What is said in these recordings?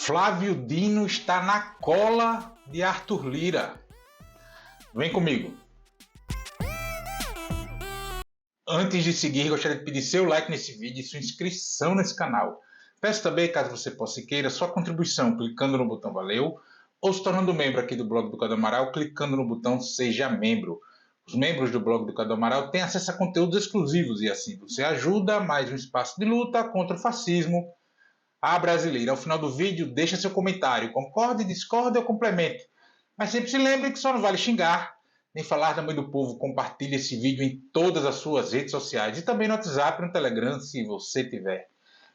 Flávio Dino está na cola de Arthur Lira. Vem comigo. Antes de seguir, gostaria de pedir seu like nesse vídeo e sua inscrição nesse canal. Peço também, caso você possa e queira, sua contribuição clicando no botão Valeu ou se tornando membro aqui do blog do Cadu Amaral clicando no botão Seja Membro. Os membros do blog do Cadu Amaral têm acesso a conteúdos exclusivos e assim você ajuda mais um espaço de luta contra o fascismo à brasileira. Ao final do vídeo, deixa seu comentário. Concorde, discorde ou complemente. Mas sempre se lembre que só não vale xingar, nem falar da mãe do povo. Compartilhe esse vídeo em todas as suas redes sociais e também no WhatsApp e no Telegram, se você tiver.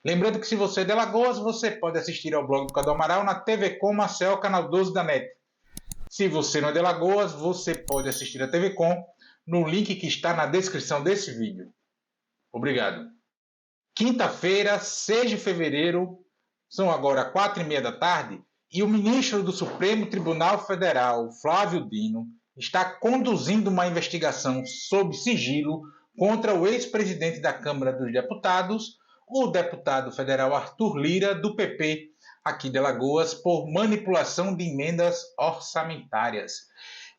Lembrando que se você é de Alagoas, você pode assistir ao blog do Cadu Amaral na TV Com Marcel, canal 12 da NET. Se você não é de Alagoas, você pode assistir a TV Com no link que está na descrição desse vídeo. Obrigado. Quinta-feira, 6 de fevereiro, são agora 4h30 da tarde, e o ministro do Supremo Tribunal Federal, Flávio Dino, está conduzindo uma investigação sob sigilo contra o ex-presidente da Câmara dos Deputados, o deputado federal Arthur Lira, do PP, aqui de Alagoas, por manipulação de emendas orçamentárias.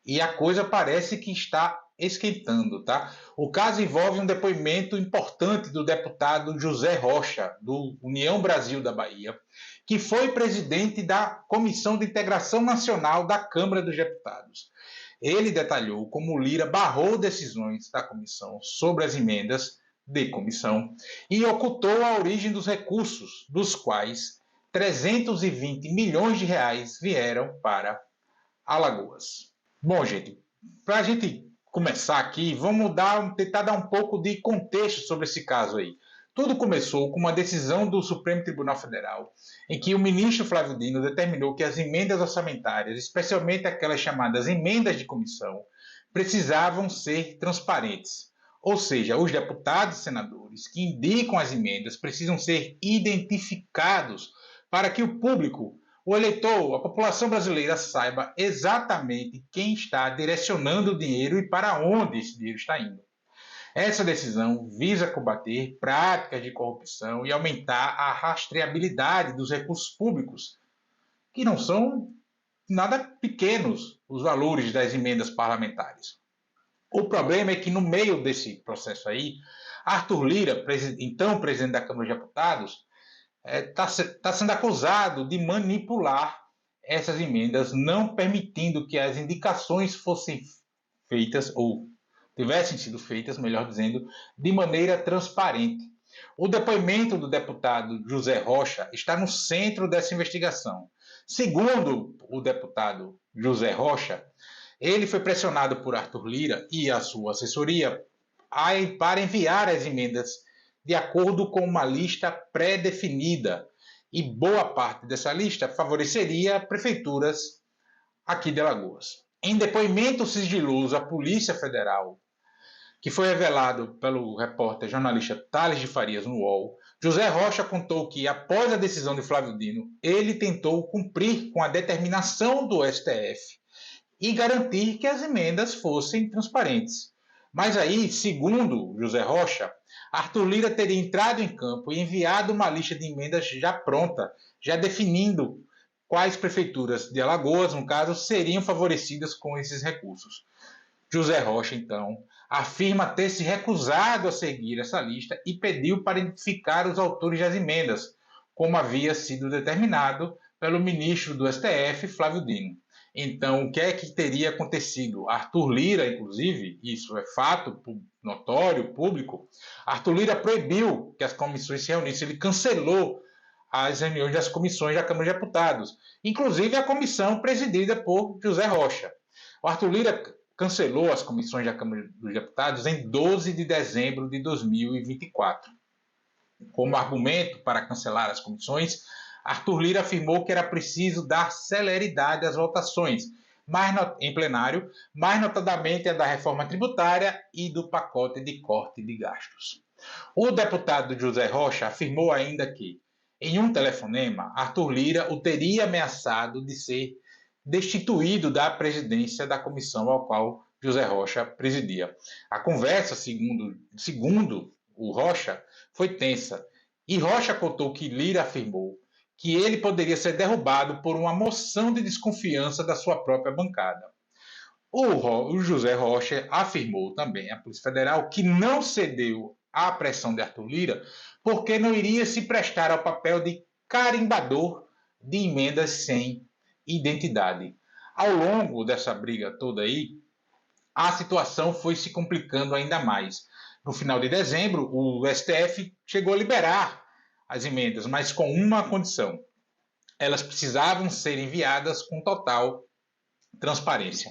E a coisa parece que está esquentando, tá? O caso envolve um depoimento importante do deputado José Rocha, do União Brasil da Bahia, que foi presidente da Comissão de Integração Nacional da Câmara dos Deputados. Ele detalhou como Lira barrou decisões da comissão sobre as emendas de comissão e ocultou a origem dos recursos, dos quais 320 milhões de reais vieram para Alagoas. Bom, gente, para a gente começar aqui, vamos tentar dar um pouco de contexto sobre esse caso aí. Tudo começou com uma decisão do Supremo Tribunal Federal, em que o ministro Flávio Dino determinou que as emendas orçamentárias, especialmente aquelas chamadas emendas de comissão, precisavam ser transparentes. Ou seja, os deputados e senadores que indicam as emendas precisam ser identificados para que o público, o eleitor, a população brasileira saiba exatamente quem está direcionando o dinheiro e para onde esse dinheiro está indo. Essa decisão visa combater práticas de corrupção e aumentar a rastreabilidade dos recursos públicos, que não são nada pequenos os valores das emendas parlamentares. O problema é que no meio desse processo aí, Arthur Lira, então presidente da Câmara dos Deputados, está sendo acusado de manipular essas emendas, não permitindo que as indicações fossem feitas, ou tivessem sido feitas, melhor dizendo, de maneira transparente. O depoimento do deputado José Rocha está no centro dessa investigação. Segundo o deputado José Rocha, ele foi pressionado por Arthur Lira e a sua assessoria para enviar as emendas de acordo com uma lista pré-definida, e boa parte dessa lista favoreceria prefeituras aqui de Alagoas. Em depoimento sigiloso à Polícia Federal, que foi revelado pelo repórter jornalista Thales de Farias no UOL, José Rocha contou que, após a decisão de Flávio Dino, ele tentou cumprir com a determinação do STF e garantir que as emendas fossem transparentes. Mas aí, segundo José Rocha, Arthur Lira teria entrado em campo e enviado uma lista de emendas já pronta, já definindo quais prefeituras de Alagoas, no caso, seriam favorecidas com esses recursos. José Rocha, então, afirma ter se recusado a seguir essa lista e pediu para identificar os autores das emendas, como havia sido determinado pelo ministro do STF, Flávio Dino. Então, o que é que teria acontecido? Arthur Lira, inclusive, isso é fato notório, público, Arthur Lira proibiu que as comissões se reunissem, ele cancelou as reuniões das comissões da Câmara de Deputados, inclusive a comissão presidida por José Rocha. O Arthur Lira cancelou as comissões da Câmara dos Deputados em 12 de dezembro de 2024. Como argumento para cancelar as comissões, Arthur Lira afirmou que era preciso dar celeridade às votações em plenário, mais notadamente a da reforma tributária e do pacote de corte de gastos. O deputado José Rocha afirmou ainda que, em um telefonema, Arthur Lira o teria ameaçado de ser destituído da presidência da comissão ao qual José Rocha presidia. A conversa, segundo o Rocha, foi tensa, e Rocha contou que Lira afirmou que ele poderia ser derrubado por uma moção de desconfiança da sua própria bancada. O José Rocha afirmou também à Polícia Federal que não cedeu à pressão de Arthur Lira porque não iria se prestar ao papel de carimbador de emendas sem identidade. Ao longo dessa briga toda aí, a situação foi se complicando ainda mais. No final de dezembro, o STF chegou a liberar as emendas, mas com uma condição: elas precisavam ser enviadas com total transparência.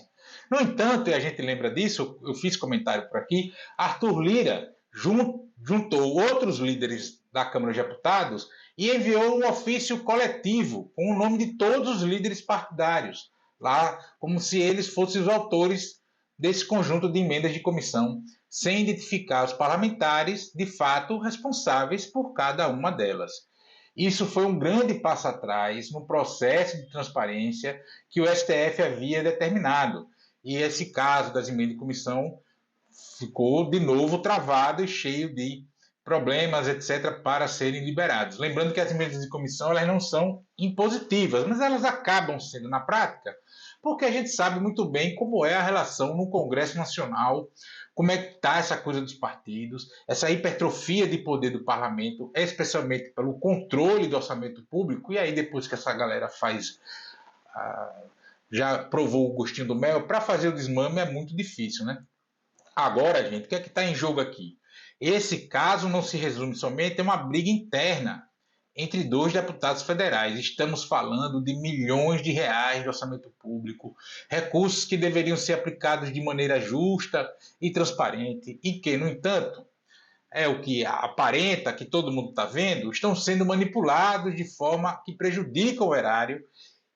No entanto, e a gente lembra disso, eu fiz comentário por aqui, Arthur Lira juntou outros líderes da Câmara de Deputados e enviou um ofício coletivo com o nome de todos os líderes partidários, lá como se eles fossem os autores desse conjunto de emendas de comissão, sem identificar os parlamentares de fato responsáveis por cada uma delas. Isso foi um grande passo atrás no processo de transparência que o STF havia determinado. E esse caso das emendas de comissão ficou de novo travado e cheio de problemas, etc., para serem liberados. Lembrando que as emendas de comissão elas não são impositivas, mas elas acabam sendo na prática, porque a gente sabe muito bem como é a relação no Congresso Nacional, como é que está essa coisa dos partidos, essa hipertrofia de poder do parlamento, especialmente pelo controle do orçamento público, e aí depois que essa galera faz, já provou o gostinho do mel, para fazer o desmame é muito difícil, né? Agora, gente, o que é que está em jogo aqui? Esse caso não se resume somente a uma briga interna entre dois deputados federais. Estamos falando de milhões de reais de orçamento público, recursos que deveriam ser aplicados de maneira justa e transparente e que, no entanto, é o que aparenta, que todo mundo está vendo, estão sendo manipulados de forma que prejudica o erário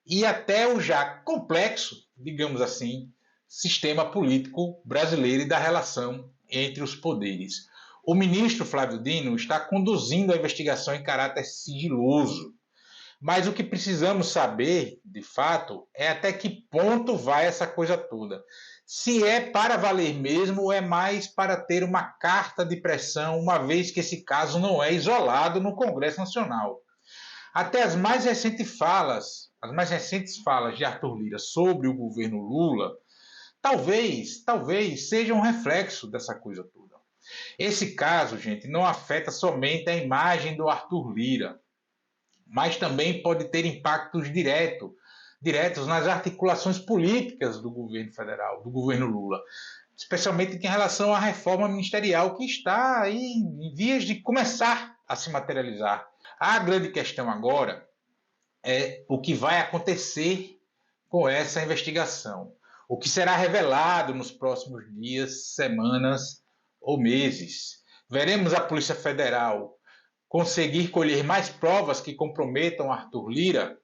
e até o já complexo, digamos assim, sistema político brasileiro e da relação entre os poderes. O ministro Flávio Dino está conduzindo a investigação em caráter sigiloso, mas o que precisamos saber, de fato, é até que ponto vai essa coisa toda. Se é para valer mesmo ou é mais para ter uma carta de pressão, uma vez que esse caso não é isolado no Congresso Nacional. Até as mais recentes falas de Arthur Lira sobre o governo Lula, talvez seja um reflexo dessa coisa toda. Esse caso, gente, não afeta somente a imagem do Arthur Lira, mas também pode ter impactos diretos nas articulações políticas do governo federal, do governo Lula, especialmente em relação à reforma ministerial que está aí em vias de começar a se materializar. A grande questão agora é o que vai acontecer com essa investigação, o que será revelado nos próximos dias, semanas ou meses. Veremos a Polícia Federal conseguir colher mais provas que comprometam Arthur Lira,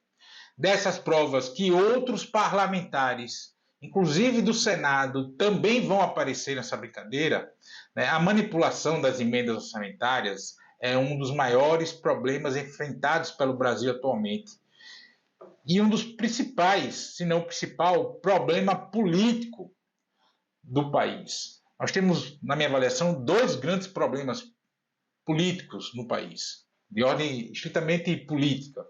dessas provas que outros parlamentares, inclusive do Senado, também vão aparecer nessa brincadeira. A manipulação das emendas orçamentárias é um dos maiores problemas enfrentados pelo Brasil atualmente. E um dos principais, se não o principal, problema político do país. Nós temos, na minha avaliação, dois grandes problemas políticos no país, de ordem estritamente política.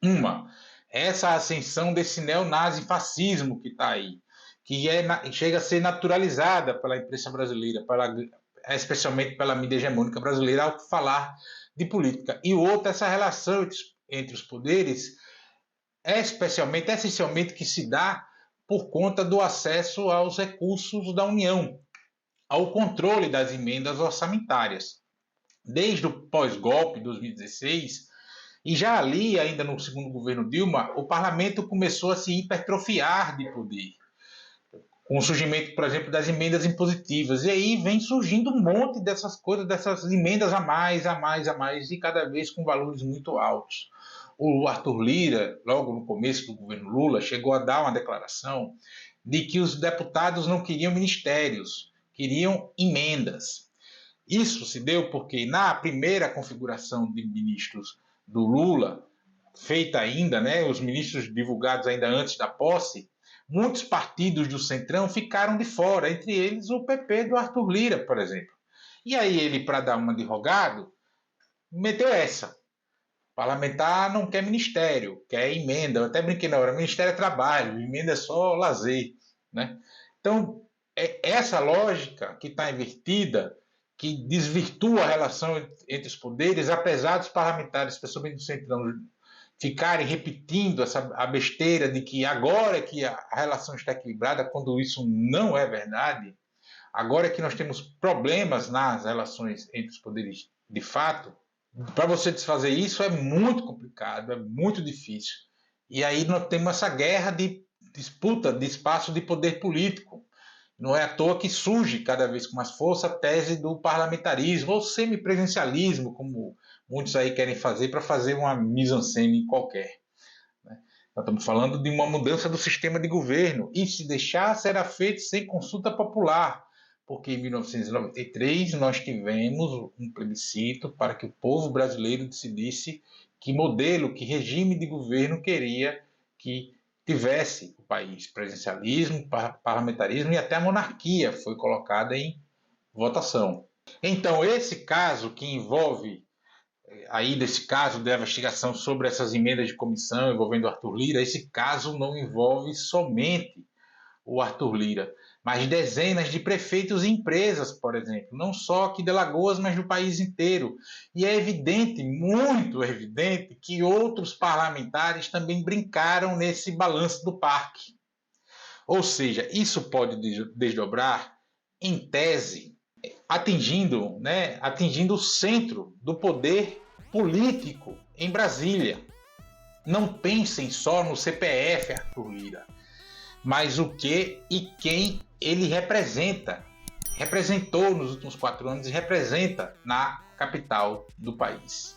Uma, essa ascensão desse neonazifascismo que está aí, que chega a ser naturalizada pela imprensa brasileira, especialmente pela mídia hegemônica brasileira, ao falar de política. E outra, essa relação entre os poderes, essencialmente que se dá por conta do acesso aos recursos da União, ao controle das emendas orçamentárias. Desde o pós-golpe de 2016, e já ali, ainda no segundo governo Dilma, o parlamento começou a se hipertrofiar de poder, com o surgimento, por exemplo, das emendas impositivas. E aí vem surgindo um monte dessas coisas, dessas emendas a mais, e cada vez com valores muito altos. O Arthur Lira, logo no começo do governo Lula, chegou a dar uma declaração de que os deputados não queriam ministérios, queriam emendas. Isso se deu porque na primeira configuração de ministros do Lula, feita ainda, os ministros divulgados ainda antes da posse, muitos partidos do Centrão ficaram de fora, entre eles o PP do Arthur Lira, por exemplo. E aí ele, para dar uma de rogado, meteu essa. Parlamentar não quer ministério, quer emenda. Eu até brinquei na hora, ministério é trabalho, emenda é só lazer, né? Então, é essa lógica que está invertida, que desvirtua a relação entre os poderes, apesar dos parlamentares, especialmente do Centrão, ficarem repetindo a besteira de que agora é que a relação está equilibrada, quando isso não é verdade. Agora é que nós temos problemas nas relações entre os poderes de fato. Para você desfazer isso é muito complicado, é muito difícil. E aí nós temos essa guerra de disputa de espaço de poder político. Não é à toa que surge cada vez com mais força a tese do parlamentarismo ou semipresencialismo, como muitos aí querem fazer para fazer uma mise-en-scène qualquer. Nós estamos falando de uma mudança do sistema de governo e, se deixar, será feito sem consulta popular, porque em 1993 nós tivemos um plebiscito para que o povo brasileiro decidisse que modelo, que regime de governo queria que tivesse o país. Presidencialismo, parlamentarismo e até a monarquia foi colocada em votação. Então, esse caso que envolve, aí desse caso da investigação sobre essas emendas de comissão envolvendo o Arthur Lira, esse caso não envolve somente o Arthur Lira, mas dezenas de prefeitos e empresas, por exemplo, não só aqui de Alagoas, mas do país inteiro. E é evidente, muito evidente, que outros parlamentares também brincaram nesse balanço do parque. Ou seja, isso pode desdobrar, em tese, atingindo o centro do poder político em Brasília. Não pensem só no CPF, Arthur Lira, mas o que e quem ele representa. Representou nos últimos 4 anos e representa na capital do país.